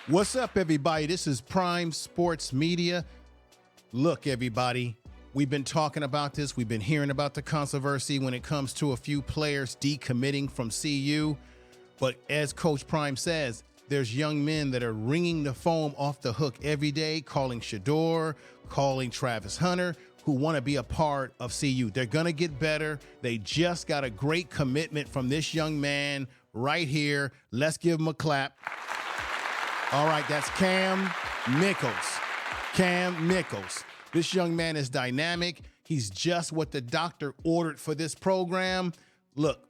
What's up, everybody? This is Prime Sports Media. Look, everybody, we've been talking about this. We've been hearing about the controversy when it comes to a few players decommitting from CU. But as Coach Prime says, there's young men that are ringing the phone off the hook every day, calling Shedeur, calling Travis Hunter, who want to be a part of CU. They're going to get better. They just got a great commitment from this young man right here. Let's give him a clap. All right, that's Kam Mikell. Kam Mikell. This young man is dynamic. He's just what the doctor ordered for this program. Look,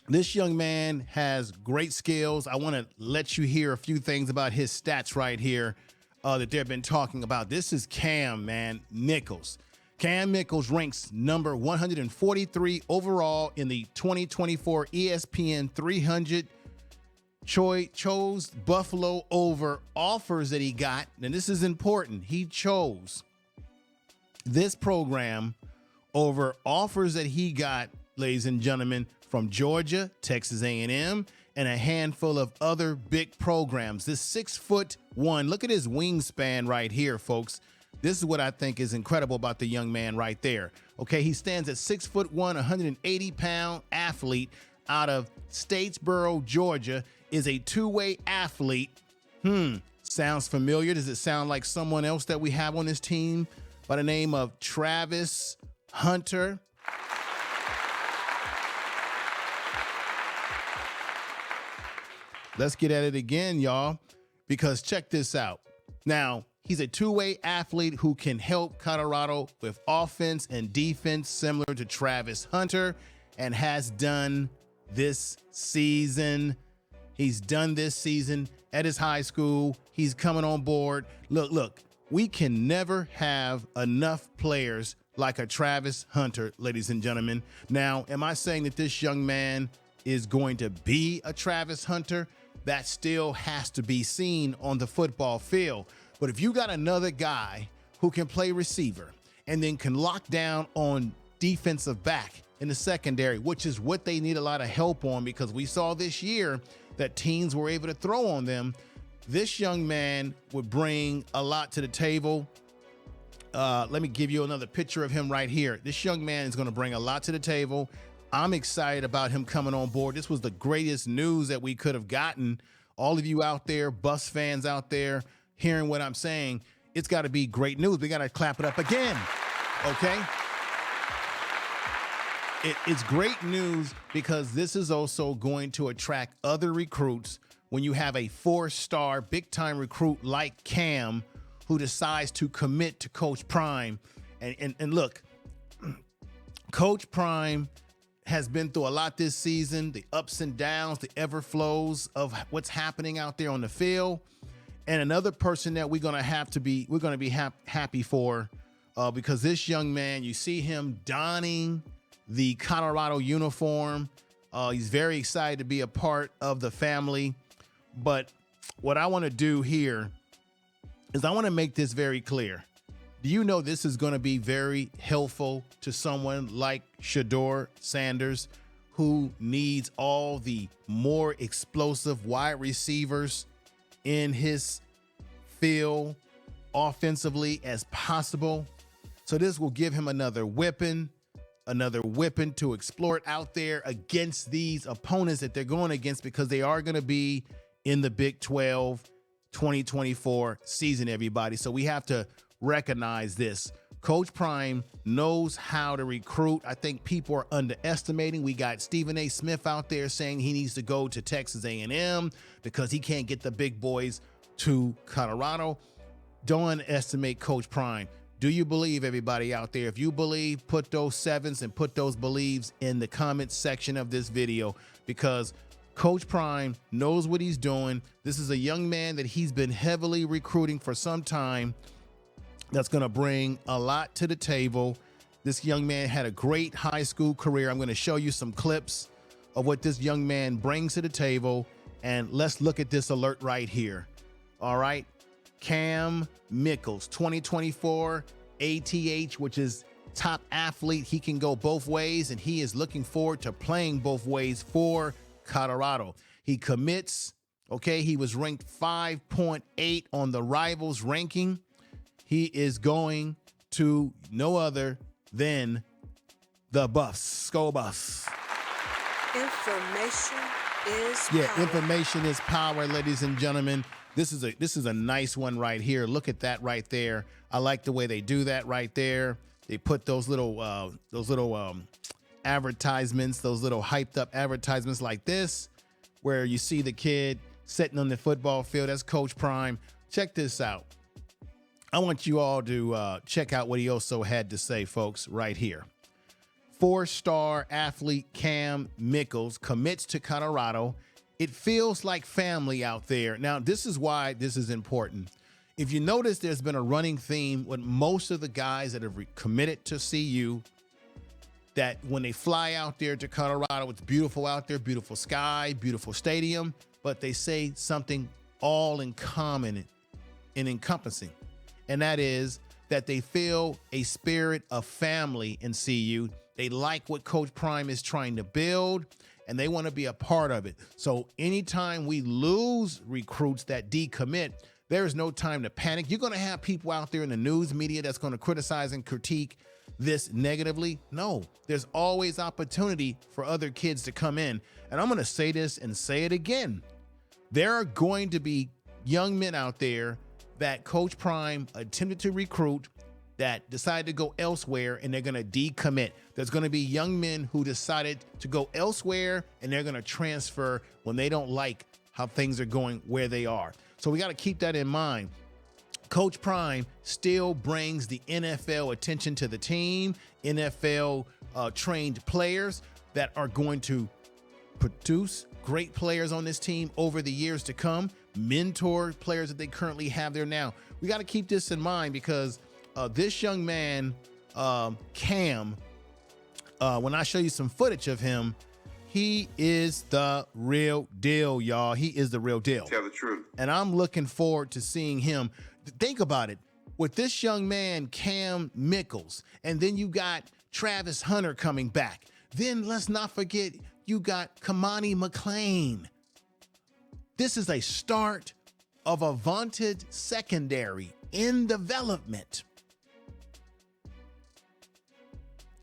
this young man has great skills. I want to let you hear a few things about his stats right here that they've been talking about. This is Kam, man, Mikell. Kam Mikell ranks number 143 overall in the 2024 ESPN 300. Chose Buffalo over offers that he got, and this is important. He chose this program over offers that he got, ladies and gentlemen, from Georgia, Texas A&M, and a handful of other big programs. This 6'1", look at his wingspan right here, folks. This is what I think is incredible about the young man right there. Okay, he stands at 6'1", 180-pound athlete out of Statesboro, Georgia, is a two-way athlete. Sounds familiar. Does it sound like someone else that we have on this team by the name of Travis Hunter? Let's get at it again, y'all, because check this out. Now, he's a two-way athlete who can help Colorado with offense and defense similar to Travis Hunter, and has done this season. He's done this season at his high school. He's coming on board. Look, we can never have enough players like a Travis Hunter, ladies and gentlemen. Now, am I saying that this young man is going to be a Travis Hunter? That still has to be seen on the football field. But if you got another guy who can play receiver and then can lock down on defensive back in the secondary, which is what they need a lot of help on, because we saw this year that teams were able to throw on them. This young man would bring a lot to the table. Let me give you another picture of him right here. This young man is going to bring a lot to the table. I'm excited about him coming on board. This was the greatest news that we could have gotten. All of you out there, Bucs fans out there, hearing what I'm saying, it's got to be great news. We got to clap it up again, okay? It's great news because this is also going to attract other recruits when you have a four-star big-time recruit like Kam who decides to commit to Coach Prime. And look, Coach Prime has been through a lot this season, the ups and downs, the ever flows of what's happening out there on the field. And another person that we're going to be happy for because this young man, you see him donning the Colorado uniform. He's very excited to be a part of the family. But what I want to do here is I want to make this very clear. Do you know this is going to be very helpful to someone like Deion Sanders, who needs all the more explosive wide receivers in his field offensively as possible? So this will give him another weapon to explore it out there against these opponents that they're going against, because they are going to be in the Big 12 2024 season, everybody. So we have to recognize this. Coach Prime knows how to recruit. I think people are underestimating. We got Stephen A. Smith out there saying he needs to go to Texas A&M because he can't get the big boys to Colorado. Don't underestimate Coach Prime. Do you believe, everybody out there? If you believe, put those sevens and put those believes in the comments section of this video, because Coach Prime knows what he's doing. This is a young man that he's been heavily recruiting for some time that's going to bring a lot to the table. This young man had a great high school career. I'm going to show you some clips of what this young man brings to the table, and let's look at this alert right here. All right. Kam Mikell, 2024 ATH, which is top athlete. He can go both ways, and he is looking forward to playing both ways for Colorado. He commits Okay, he was ranked 5.8 on the Rivals ranking. He is going to no other than the Buffs, Skull Buffs. Information is power. Information is power, ladies and gentlemen. This is a nice one right here. Look at that right there. I like the way they do that right there. They put those little advertisements, those little hyped up advertisements like this, where you see the kid sitting on the football field. That's Coach Prime. Check this out. I want you all to check out what he also had to say, folks, right here. 4-star athlete Kam Mikell commits to Colorado. It feels like family out there. Now, this is why this is important. If you notice, there's been a running theme with most of the guys that have committed to CU, that when they fly out there to Colorado, it's beautiful out there, beautiful sky, beautiful stadium, but they say something all in common and encompassing, and that is that they feel a spirit of family in CU. They like what Coach Prime is trying to build, and they want to be a part of it. So anytime we lose recruits that decommit, there is no time to panic. You're going to have people out there in the news media that's going to criticize and critique this negatively. No, there's always opportunity for other kids to come in. And I'm going to say this and say it again. There are going to be young men out there that Coach Prime attempted to recruit that decided to go elsewhere, and they're going to decommit. There's going to be young men who decided to go elsewhere, and they're going to transfer when they don't like how things are going where they are. So we got to keep that in mind. Coach Prime still brings the NFL attention to the team, NFL trained players that are going to produce great players on this team over the years to come, mentor players that they currently have there now. We got to keep this in mind because this young man, Kam, when I show you some footage of him, he is the real deal, y'all. He is the real deal. Tell the truth. And I'm looking forward to seeing him. Think about it. With this young man, Kam Mikell, and then you got Travis Hunter coming back. Then let's not forget you got Kamani McLean. This is a start of a vaunted secondary in development.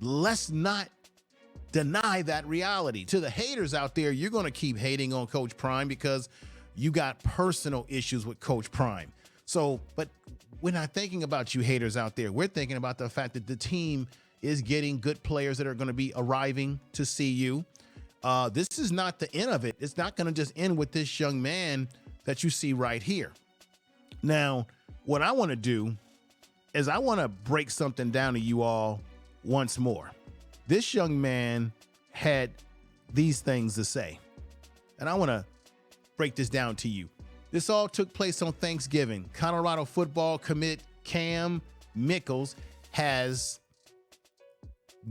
Let's not deny that reality. To the haters out there, you're going to keep hating on Coach Prime because you got personal issues with Coach Prime. So, but we're not thinking about you haters out there. We're thinking about the fact that the team is getting good players that are going to be arriving to see you. This is not the end of it. It's not going to just end with this young man that you see right here. Now, what I want to do is I want to break something down to you all once more. This young man had these things to say, and I want to break this down to you. This all took place on Thanksgiving. Colorado football commit Kam Mikell has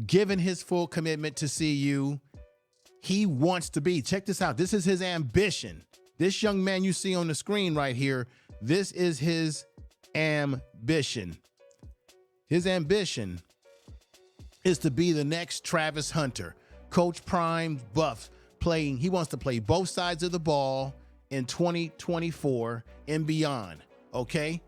given his full commitment to CU. He wants to be, check this out, this is his ambition. This young man you see on the screen right here, this is his ambition. His ambition is to be the next Travis Hunter. Coach Prime Buff playing, he wants to play both sides of the ball in 2024 and beyond, okay?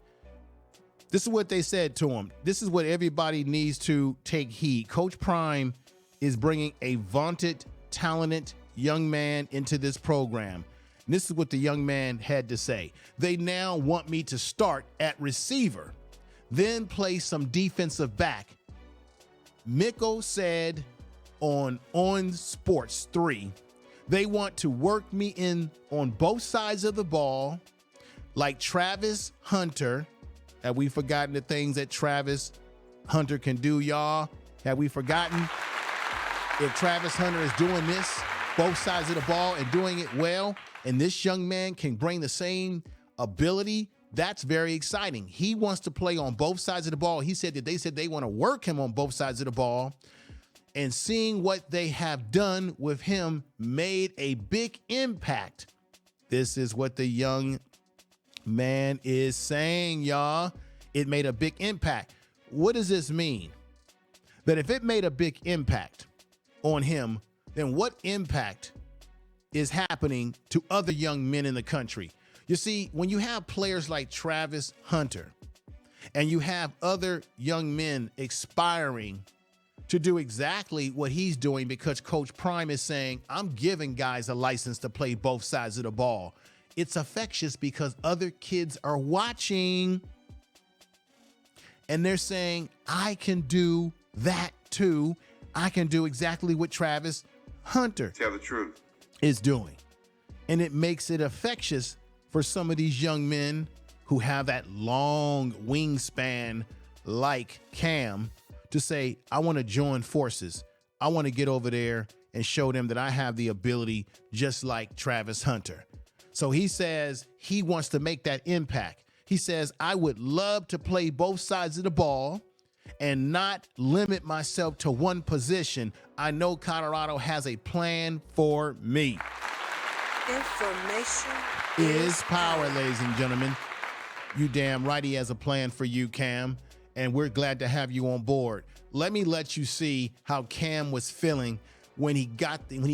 This is what they said to him. This is what everybody needs to take heed. Coach Prime is bringing a vaunted, talented young man into this program. And this is what the young man had to say. They now want me to start at receiver, then play some defensive back. Mikell said on Sports 3, they want to work me in on both sides of the ball like Travis Hunter. Have we forgotten the things that Travis Hunter can do, y'all? Have we forgotten? If Travis Hunter is doing this, both sides of the ball, and doing it well, and this young man can bring the same ability, that's very exciting. He wants to play on both sides of the ball. He said that they want to work him on both sides of the ball. And seeing what they have done with him made a big impact. This is what the young man is saying, y'all. It made a big impact. What does this mean? That if it made a big impact on him, then what impact is happening to other young men in the country. You see, when you have players like Travis Hunter and you have other young men aspiring to do exactly what he's doing, because Coach Prime is saying, I'm giving guys a license to play both sides of the ball. It's infectious because other kids are watching and they're saying, I can do that too. I can do exactly what Travis Hunter tell the truth is doing. And it makes it infectious for some of these young men who have that long wingspan like Kam to say, I want to join forces. I want to get over there and show them that I have the ability just like Travis Hunter. So he says he wants to make that impact. He says, I would love to play both sides of the ball and not limit myself to one position. I know Colorado has a plan for me. Information is power, ladies and gentlemen. You damn right he has a plan for you, Kam, and we're glad to have you on board. Let me let you see how Kam was feeling when he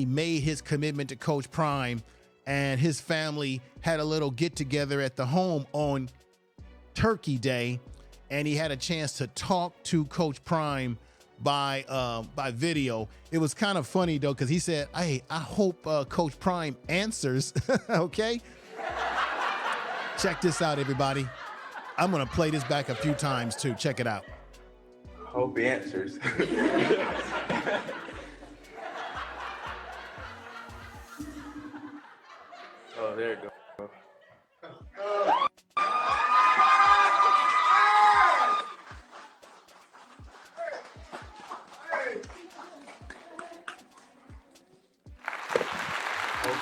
made his commitment to Coach Prime, and his family had a little get together at the home on Turkey Day, and he had a chance to talk to Coach Prime by video. It was kind of funny though, because he said, hey, I hope Coach Prime answers. Okay, check this out, everybody. I'm gonna play this back a few times too. Check it out. Hope he answers. Oh, there you go.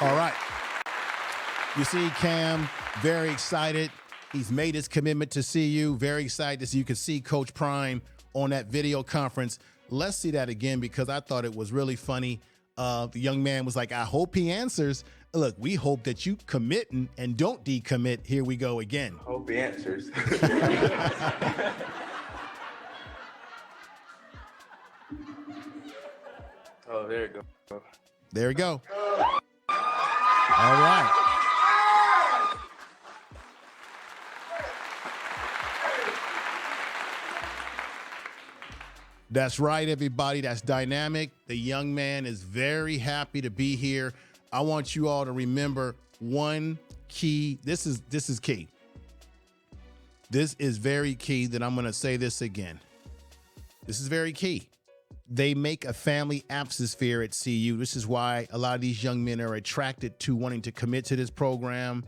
All right. You see Kam very excited. He's made his commitment to see you. Very excited so you can see Coach Prime on that video conference. Let's see that again because I thought it was really funny. The young man was like, I hope he answers. Look, we hope that you commit and don't decommit. Here we go again. Hope he answers. Oh, there you go. There we go. All right. That's right, everybody. That's dynamic. The young man is very happy to be here. I want you all to remember one key. This is key. This is very key that I'm going to say this again. This is very key. They make a family atmosphere at CU. This is why a lot of these young men are attracted to wanting to commit to this program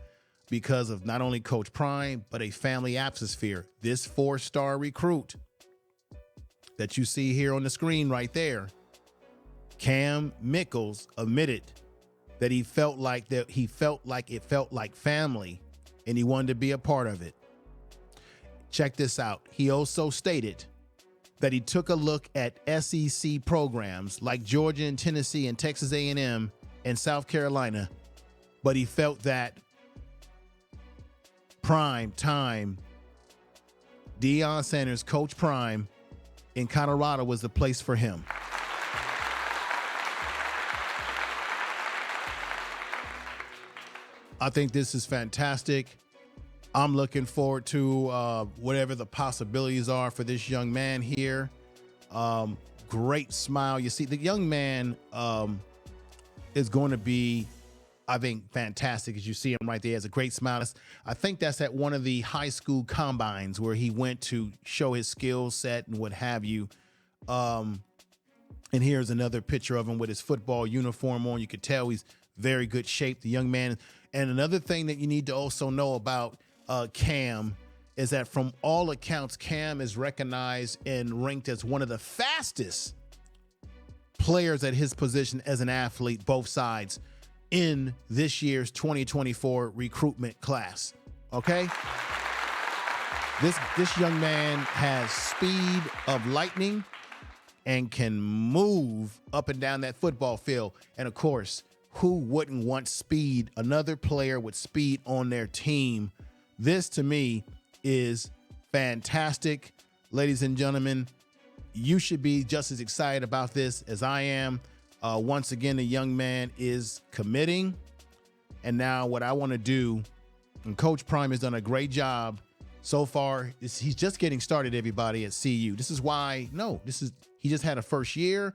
because of not only Coach Prime, but a family atmosphere. This 4-star recruit that you see here on the screen right there, Kam Mikell admitted that it felt like family and he wanted to be a part of it. Check this out. He also stated that he took a look at SEC programs like Georgia and Tennessee and Texas A&M and South Carolina, but he felt that prime time, Deion Sanders, Coach Prime in Colorado was the place for him. I think this is fantastic. I'm looking forward to whatever the possibilities are for this young man here. Great smile. You see, the young man is going to be, I think, fantastic. As you see him right there, he has a great smile. I think that's at one of the high school combines where he went to show his skill set and what have you. And here's another picture of him with his football uniform on. You could tell he's very good shape, the young man. And another thing that you need to also know about Kam is that from all accounts, Kam is recognized and ranked as one of the fastest players at his position as an athlete, both sides, in this year's 2024 recruitment class. Okay? This young man has speed of lightning and can move up and down that football field. And of course, who wouldn't want speed? Another player with speed on their team. This to me is fantastic. Ladies and gentlemen, you should be just as excited about this as I am. Once again, the young man is committing. And now what I want to do, and Coach Prime has done a great job so far, he's just getting started, everybody, at CU. This is why, he just had a first year.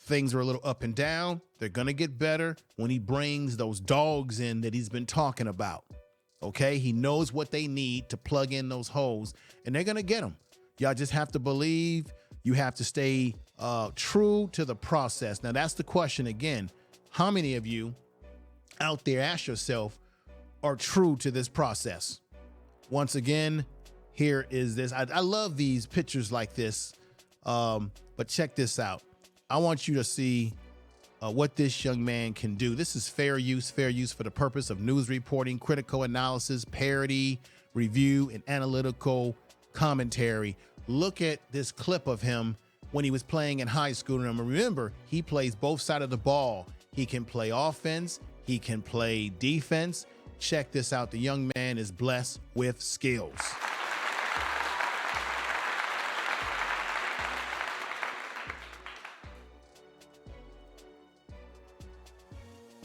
Things are a little up and down. They're going to get better when he brings those dogs in that he's been talking about. Okay, he knows what they need to plug in those holes, and they're going to get them. Y'all just have to believe. You have to stay true to the process. Now, that's the question again. How many of you out there, ask yourself, are true to this process? Once again, here is this. I love these pictures like this, but check this out. I want you to see what this young man can do. This is fair use for the purpose of news reporting, critical analysis, parody, review, and analytical commentary. Look at this clip of him when he was playing in high school. And remember, he plays both sides of the ball. He can play offense. He can play defense. Check this out. The young man is blessed with skills.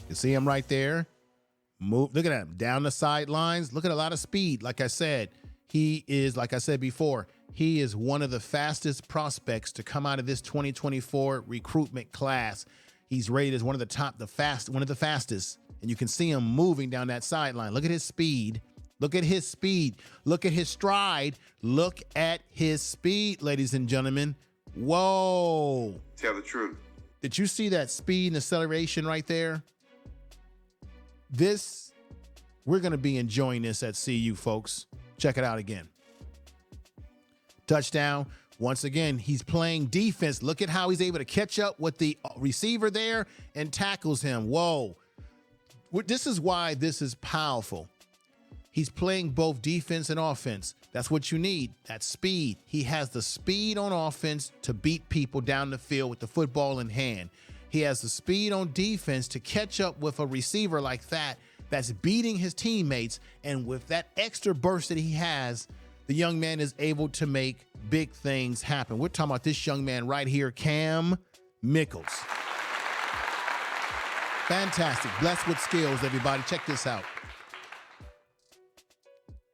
You see him right there? Move. Look at him down the sidelines. Look at a lot of speed. Like I said, he is, like I said before, he is one of the fastest prospects to come out of this 2024 recruitment class. He's rated as one of the fastest. And you can see him moving down that sideline. Look at his speed. Look at his speed. Look at his stride. Look at his speed, ladies and gentlemen. Whoa. Tell the truth. Did you see that speed and acceleration right there? We're going to be enjoying this at CU, folks. Check it out again. Touchdown. Once again, he's playing defense. Look at how he's able to catch up with the receiver there and tackles him. Whoa. This is why this is powerful. He's playing both defense and offense. That's what you need. That speed. He has the speed on offense to beat people down the field with the football in hand. He has the speed on defense to catch up with a receiver like that that's beating his teammates. And with that extra burst that he has, the young man is able to make big things happen. We're talking about this young man right here, Kam Mikell. Fantastic. Blessed with skills, everybody. Check this out.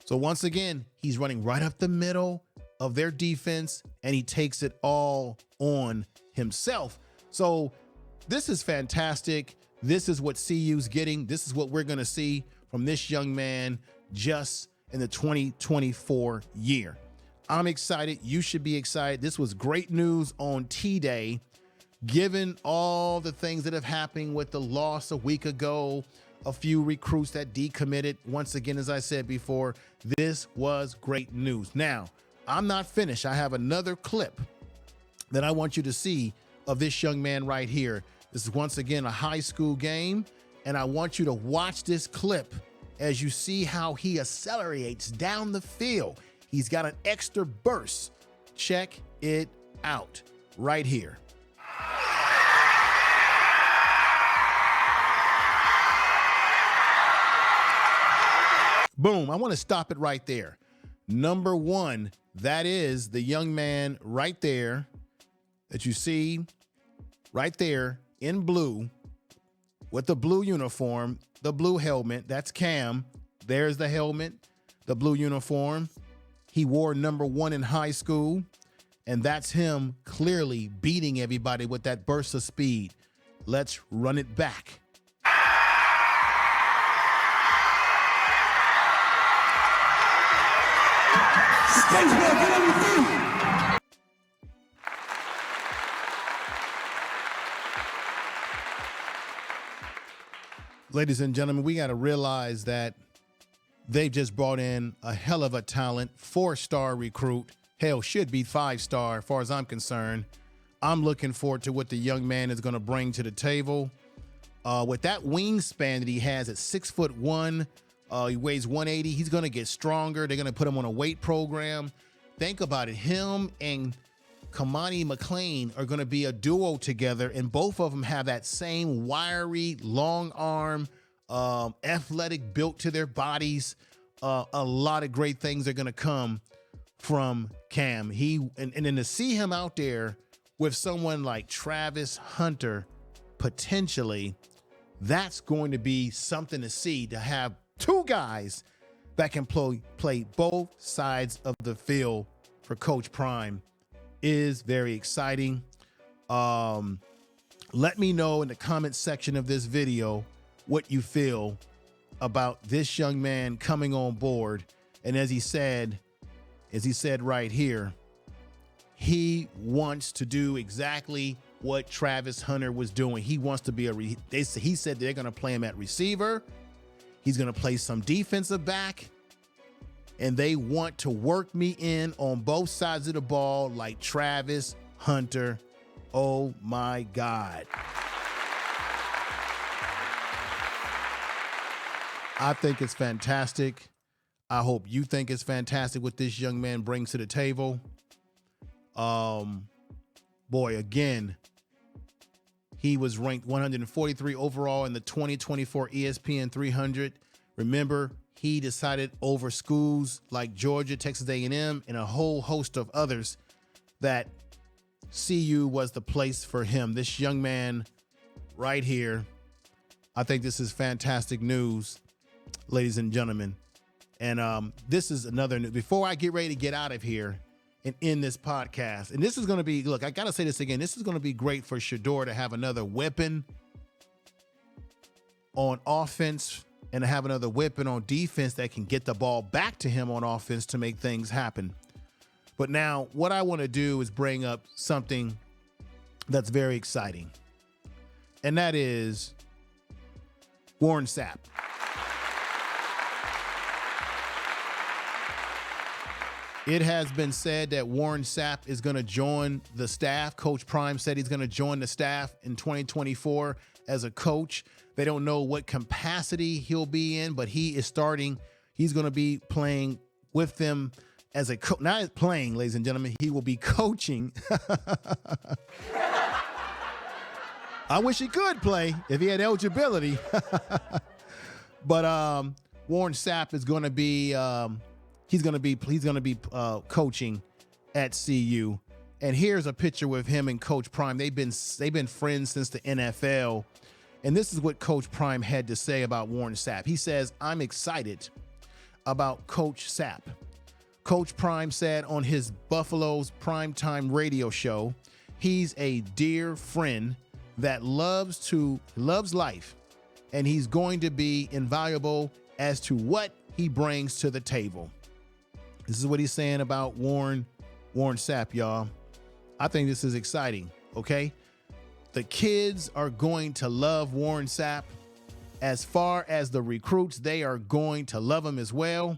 So once again, he's running right up the middle of their defense, and he takes it all on himself. So this is fantastic. This is what CU's getting. This is what we're going to see from this young man just in the 2024 year. I'm excited. You should be excited. This was great news on T-Day, given all the things that have happened with the loss a week ago, a few recruits that decommitted. Once again, as I said before, this was great news. Now, I'm not finished. I have another clip that I want you to see of this young man right here. This is once again a high school game, and I want you to watch this clip as you see how he accelerates down the field. He's got an extra burst. Check it out right here. Boom. I want to stop it right there. Number one, that is the young man right there that you see right there in blue with the blue uniform, the blue helmet. That's Kam. There's the helmet, the blue uniform. He wore number 1 in high school, and that's him clearly beating everybody with that burst of speed. Let's run it back. Statesboro, get on your feet. Ladies and gentlemen, we got to realize that they've just brought in a hell of a talent, 4-star recruit. Hell, should be 5-star as far as I'm concerned. I'm looking forward to what the young man is going to bring to the table. With that wingspan that he has at 6'1", he weighs 180. He's going to get stronger. They're going to put him on a weight program. Think about it. Him and Kamani McLean are going to be a duo together, and both of them have that same wiry, long arm, athletic built to their bodies. A lot of great things are going to come from Kam. And then to see him out there with someone like Travis Hunter potentially that's going to be something to see, to have two guys that can play both sides of the field for Coach Prime is very exciting. Let me know in the comment section of this video what you feel about this young man coming on board. And as he said right here, he wants to do exactly what Travis Hunter was doing. He wants to be he said they're going to play him at receiver. He's going to play some defensive back. And they want to work me in on both sides of the ball like Travis Hunter. Oh my God. I think it's fantastic. I hope you think it's fantastic what this young man brings to the table. Boy, again, he was ranked 143 overall in the 2024 ESPN 300. Remember, he decided over schools like Georgia, Texas A&M, and a whole host of others that CU was the place for him. This young man right here, I think this is fantastic news, ladies and gentlemen. And this is another news. Before I get ready to get out of here and end this podcast, and this is going to be, look, I got to say this again. This is going to be great for Shedeur to have another weapon on offense and to have another weapon on defense that can get the ball back to him on offense to make things happen. But now what I want to do is bring up something that's very exciting, and that is Warren Sapp. It has been said that Warren Sapp is going to join the staff. Coach Prime said he's going to join the staff in 2024 as a coach. They don't know what capacity he'll be in, but he is starting. He's going to be playing with them as a coach. Not playing, ladies and gentlemen. He will be coaching. I wish he could play if he had eligibility. But Warren Sapp is going to be he's going to be coaching at CU. And here's a picture with him and Coach Prime. They've been friends since the NFL. And this is what Coach Prime had to say about Warren Sapp. He says, "I'm excited about Coach Sapp." Coach Prime said on his Buffalo's primetime radio show, he's a dear friend that loves life, and he's going to be invaluable as to what he brings to the table. This is what he's saying about Warren Sapp, y'all. I think this is exciting, okay? The kids are going to love Warren Sapp. As far as the recruits, they are going to love him as well.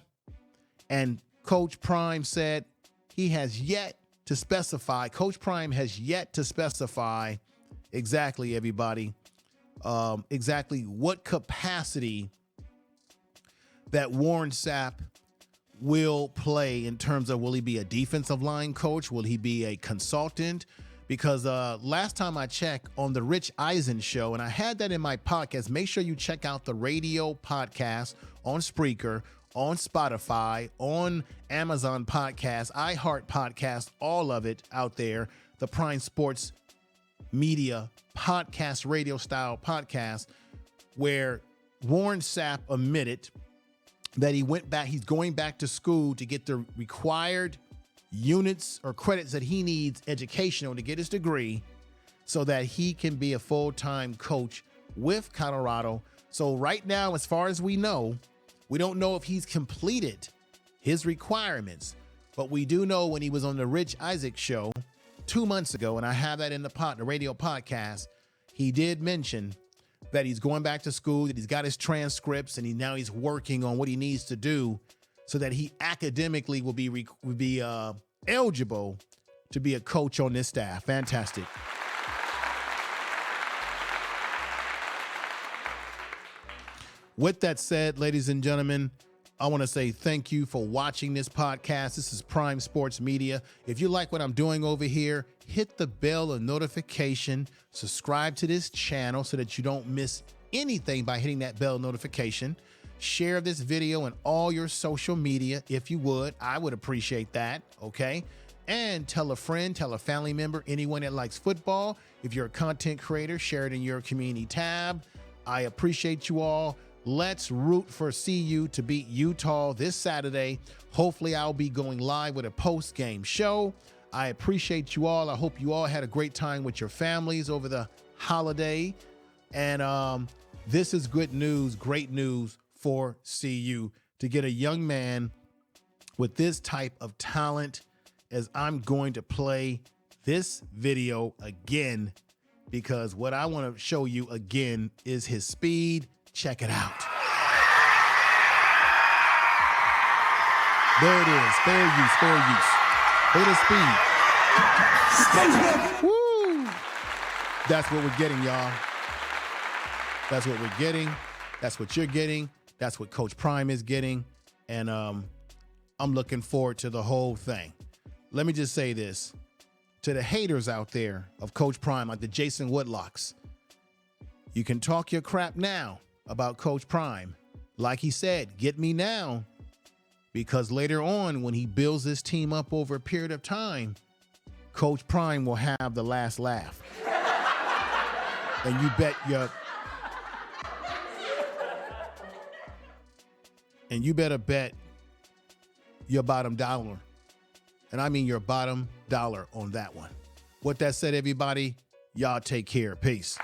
And Coach Prime said he has yet to specify, Coach Prime has yet to specify exactly, everybody, exactly what capacity that Warren Sapp will play in terms of, will he be a defensive line coach? Will he be a consultant? Because last time I checked on the Rich Eisen show, and I had that in my podcast, make sure you check out the radio podcast on Spreaker, on Spotify, on Amazon Podcast, iHeart Podcast, all of it out there, the Prime Sports Media podcast, radio style podcast, where Warren Sapp admitted that he's going back to school to get the required units or credits that he needs educational to get his degree so that he can be a full-time coach with Colorado. So right now, as far as we know, we don't know if he's completed his requirements, but we do know when he was on the Rich Isaac show 2 months ago, and I have that in the radio podcast, he did mention that he's going back to school, that he's got his transcripts, and now he's working on what he needs to do so that he academically will be eligible to be a coach on this staff. Fantastic. With that said, ladies and gentlemen, I want to say thank you for watching this podcast. This is Prime Sports Media. If you like what I'm doing over here, hit the bell of notification, subscribe to this channel so that you don't miss anything by hitting that bell notification. Share this video on all your social media if you would. I would appreciate that, okay? And tell a friend, tell a family member, anyone that likes football. If you're a content creator, share it in your community tab. I appreciate you all. Let's root for CU to beat Utah this Saturday. Hopefully, I'll be going live with a post-game show. I appreciate you all. I hope you all had a great time with your families over the holiday. And this is good news, great news for CU to get a young man with this type of talent, as I'm going to play this video again, because what I want to show you again is his speed. Check it out. There it is. Fair use, fair use. Look at the speed. Woo! That's what we're getting, y'all. That's what we're getting. That's what you're getting. That's what Coach Prime is getting. And I'm looking forward to the whole thing. Let me just say this to the haters out there of Coach Prime, like the Jason Woodlocks. You can talk your crap now about Coach Prime. Like he said, get me now, because later on when he builds this team up over a period of time, Coach Prime will have the last laugh. And you better bet your bottom dollar. And I mean your bottom dollar on that one. With that said, everybody, y'all take care. Peace.